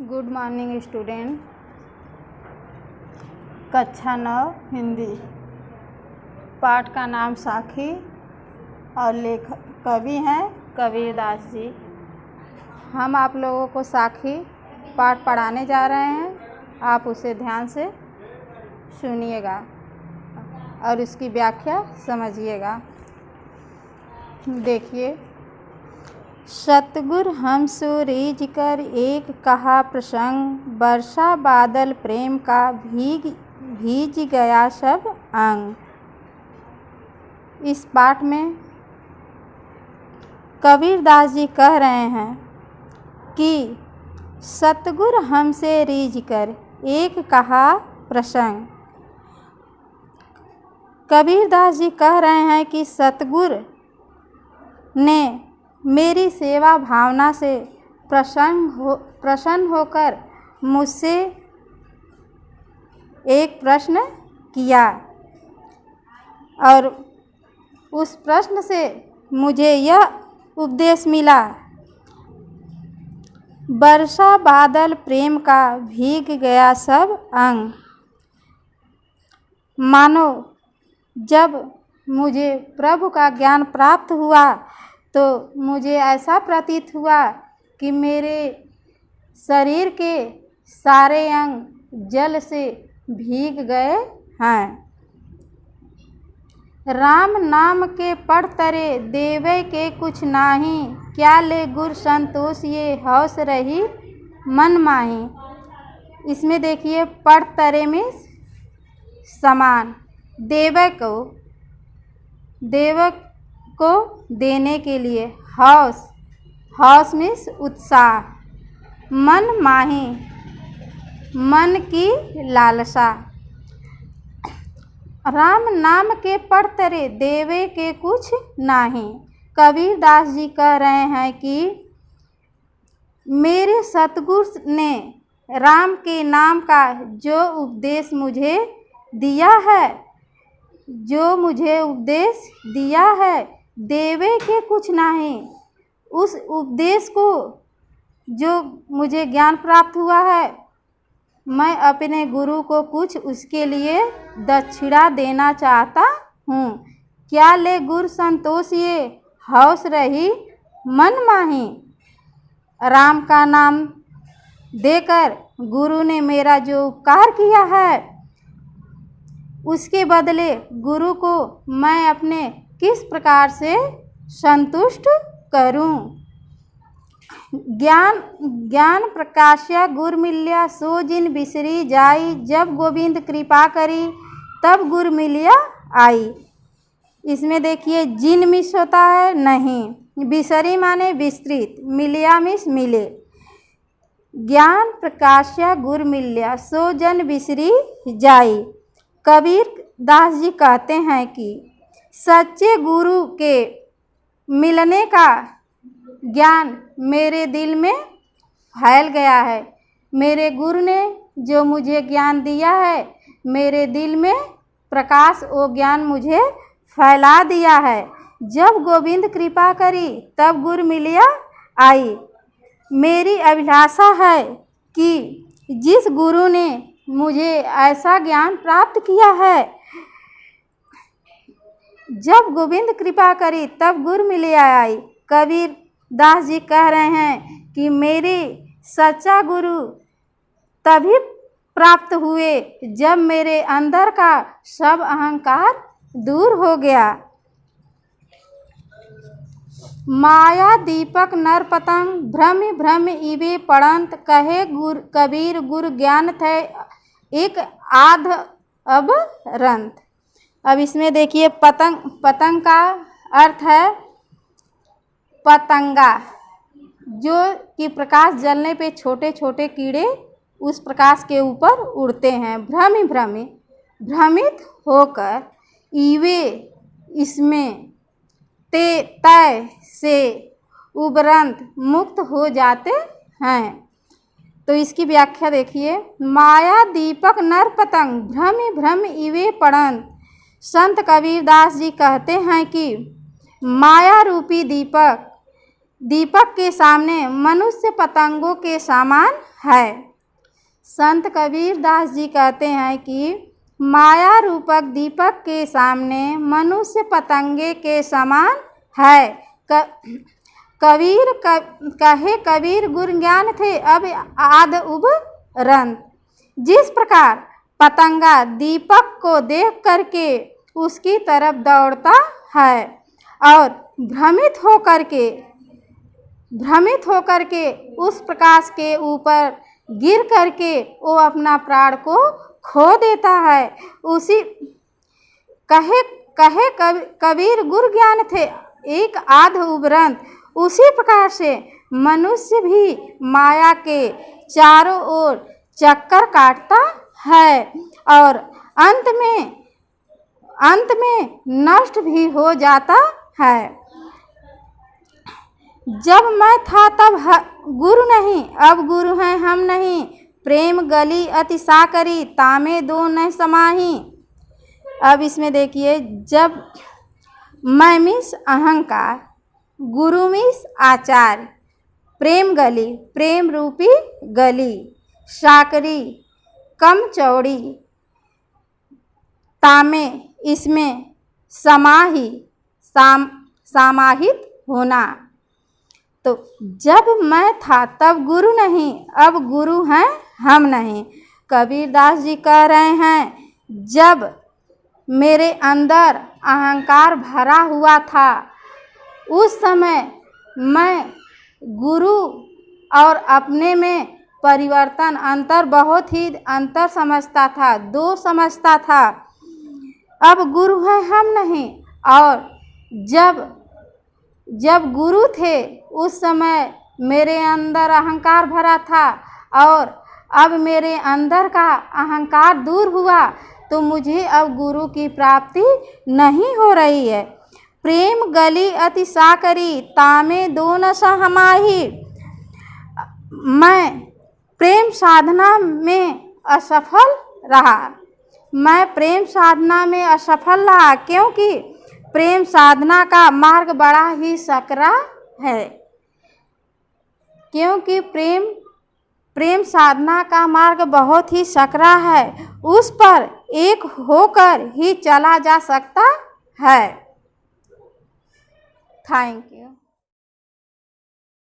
Good morning student. कक्षा 9 हिंदी। पाठ का नाम साखी और लेखक कवि हैं कबीरदास जी। हम आप लोगों को साखी पाठ पढ़ाने जा रहे हैं। आप उसे ध्यान से सुनिएगा और इसकी व्याख्या समझिएगा। देखिए, सतगुर हम सूरीज कर एक कहा प्रसंग, वर्षा बादल प्रेम का भीज गया सब अंग। इस पाठ में कबीरदास जी कह रहे हैं कि सतगुर हमसे रीझ कर एक कहा प्रसंग। कबीरदास जी कह रहे हैं कि सतगुर ने मेरी सेवा भावना से प्रसन्न होकर मुझसे एक प्रश्न किया और उस प्रश्न से मुझे यह उपदेश मिला, वर्षा बादल प्रेम का भीग गया सब अंग। मानो जब मुझे प्रभु का ज्ञान प्राप्त हुआ तो मुझे ऐसा प्रतीत हुआ कि मेरे शरीर के सारे अंग जल से भीग गए हैं। राम नाम के पढ़ तरे देवे के कुछ नाही, क्या ले गुर संतोष ये हौस रही मन माही। इसमें देखिए, पढ़ तरे में समान, देवक को देने के लिए, हौस मीन्स उत्साह, मन माही मन की लालसा। राम नाम के पढ़ तरे देवे के कुछ नाही। कबीरदास जी कह रहे हैं कि मेरे सतगुरु ने राम के नाम का जो उपदेश मुझे दिया है, देवे के कुछ नहीं। उस उपदेश को जो मुझे ज्ञान प्राप्त हुआ है, मैं अपने गुरु को कुछ उसके लिए दक्षिणा देना चाहता हूँ। क्या ले गुर संतोष ये हौस रही मन माही। राम का नाम देकर गुरु ने मेरा जो उपकार किया है, उसके बदले गुरु को मैं अपने किस प्रकार से संतुष्ट करूं। ज्ञान प्रकाश्य गुर मिल्या सो जिन बिसरी जाई, जब गोविंद कृपा करी तब गुर मिलिया आई। इसमें देखिए, जिन मिस होता है नहीं, बिसरी माने विस्तृत, मिलिया मिस मिले। ज्ञान प्रकाश्य गुर मिल्या सो जन बिसरी जाई। कबीर दास जी कहते हैं कि सच्चे गुरु के मिलने का ज्ञान मेरे दिल में फैल गया है। मेरे गुरु ने जो मुझे ज्ञान दिया है, मेरे दिल में प्रकाश वो ज्ञान मुझे फैला दिया है। जब गोविंद कृपा करी तब गुरु मिलिया आई। मेरी अभिलाषा है कि जिस गुरु ने मुझे ऐसा ज्ञान प्राप्त किया है, जब गोविंद कृपा करी तब गुरु मिलिया आई। कबीर दास जी कह रहे हैं कि मेरे सच्चा गुरु तभी प्राप्त हुए जब मेरे अंदर का सब अहंकार दूर हो गया। माया दीपक नर पतंग भ्रम भ्रम इवे पड़ंत, कहे कबीर गुरु ज्ञान थे एक आध अब रंत। अब इसमें देखिए, पतंग का अर्थ है पतंगा, जो कि प्रकाश जलने पे छोटे छोटे कीड़े उस प्रकाश के ऊपर उड़ते हैं। भ्रमित होकर, ईवे इसमें, तय से, उबरंत मुक्त हो जाते हैं। तो इसकी व्याख्या देखिए, माया दीपक नर पतंग भ्रम इवे पड़ंत। संत कबीरदास जी कहते हैं कि माया रूपी दीपक दीपक के सामने मनुष्य पतंगों के समान है। संत कबीर दास जी कहते हैं कि माया रूपक दीपक के सामने मनुष्य पतंगे के समान है। कबीर गुर ज्ञान थे अब आद उबरंत। जिस प्रकार पतंगा दीपक को देख करके उसकी तरफ दौड़ता है और भ्रमित होकर के उस प्रकाश के ऊपर गिर करके वो अपना प्राण को खो देता है, उसी कहे कबीर गुर ज्ञान थे एक आध उबरंत। उसी प्रकार से मनुष्य भी माया के चारों ओर चक्कर काटता है और अंत में नष्ट भी हो जाता है। जब मैं था तब गुरु नहीं, अब गुरु हैं हम नहीं। प्रेम गली अति साकरी तामे दो न समाही। अब इसमें देखिए, जब मैं मिस अहंकार, गुरु मिस आचार्य, प्रेम गली प्रेम रूपी गली, साकरी कम चौड़ी, तामे इसमें समाहित होना। तो जब मैं था तब गुरु नहीं, अब गुरु हैं हम नहीं। कबीर दास जी कह रहे हैं, जब मेरे अंदर अहंकार भरा हुआ था उस समय मैं गुरु और अपने में परिवर्तन बहुत ही अंतर समझता था, दो समझता था। अब गुरु हैं हम नहीं। और जब गुरु थे उस समय मेरे अंदर अहंकार भरा था और अब मेरे अंदर का अहंकार दूर हुआ तो मुझे अब गुरु की प्राप्ति नहीं हो रही है। प्रेम गली अति साकरी तामे दो न समाही। मैं प्रेम साधना में असफल रहा। मैं प्रेम साधना में असफल रहा क्योंकि प्रेम साधना का मार्ग बड़ा ही सकरा है। क्योंकि प्रेम साधना का मार्ग बहुत ही सकरा है, उस पर एक होकर ही चला जा सकता है। Thank you.